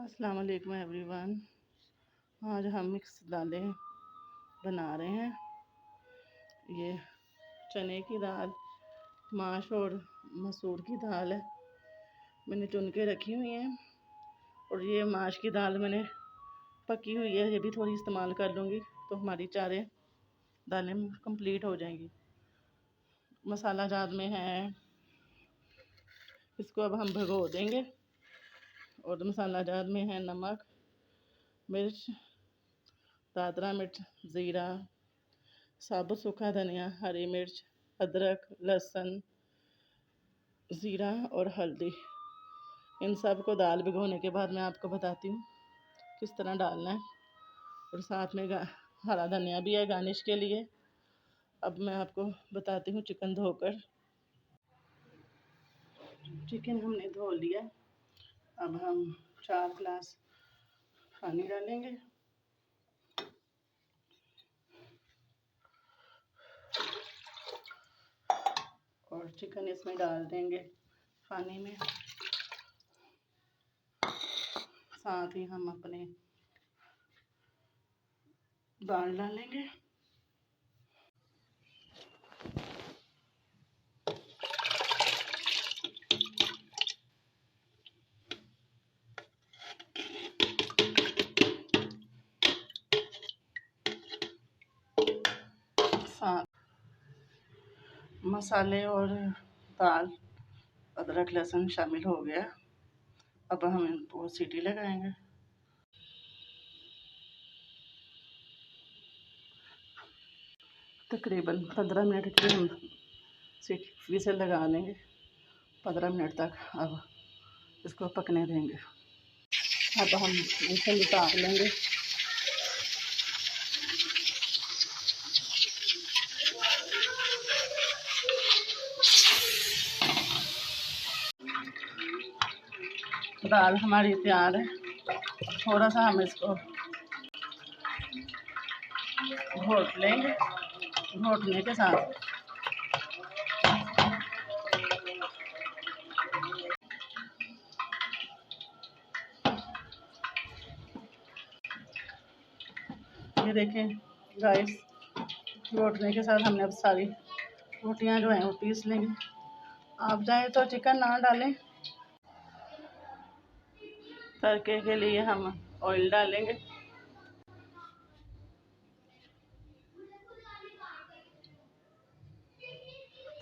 अस्सलाम वालेकुम एवरीवन। आज हम मिक्स दालें बना रहे हैं। ये चने की दाल, माश और मसूर की दाल है, मैंने चुन के रखी हुई हैं। और ये माश की दाल मैंने पकी हुई है, ये भी थोड़ी इस्तेमाल कर लूँगी तो हमारी चारें दालें कंप्लीट हो जाएंगी। मसाला जात में है, इसको अब हम भिगो देंगे। और मसाला जात में है नमक, मिर्च, दादरा मिर्च, ज़ीरा, साबुत सूखा धनिया, हरी मिर्च, अदरक, लहसुन, ज़ीरा और हल्दी। इन सब को दाल भिगोने के बाद मैं आपको बताती हूँ किस तरह डालना है। और साथ में हरा धनिया भी है गार्निश के लिए। अब मैं आपको बताती हूँ चिकन धोकर। चिकन हमने धो लिया। अब हम 4 गिलास पानी डालेंगे। और चिकन इसमें डाल देंगे पानी में। साथ ही हम अपने दाल डालेंगे। साथ मसाले और दाल, अदरक, लहसुन शामिल हो गया। अब हम इनको सीटी लगाएंगे। तकरीबन 15 मिनट की हम विसल लगा लेंगे। 15 मिनट तक अब इसको पकने देंगे। अब हम इसे निकाल लेंगे। दाल हमारी तैयार है। थोड़ा सा हम इसको घोट लेंगे। घोटने के साथ ये देखें गाइस, घोटने के साथ हमने अब सारी रोटियां जो हैं वो पीस लेंगे। आप चाहें तो चिकन ना डालें। तड़के के लिए हम ऑयल डालेंगे।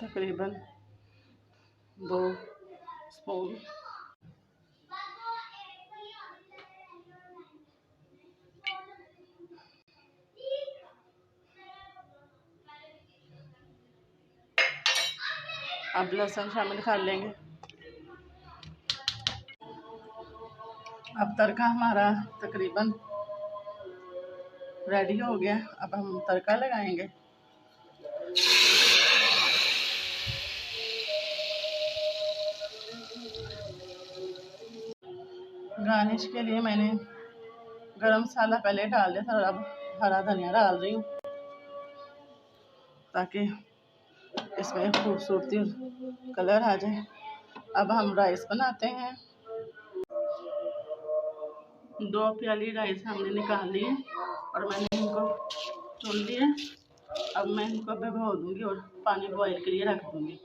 तकरीबन 2 स्पून। अब लहसुन शामिल कर लेंगे। अब तड़का हमारा तकरीबन रेडी हो गया। अब हम तड़का लगाएंगे। गार्निश के लिए मैंने गरम मसाला पहले डाल दिया था और अब हरा धनिया डाल रही हूँ ताकि इसमें खूबसूरती कलर आ जाए। अब हम राइस बनाते हैं। 2 प्याली राइस हमने निकाल लिए और मैंने इनको चुन लिए। अब मैं इनको भिगो दूँगी और पानी बॉईल के लिए रख दूँगी।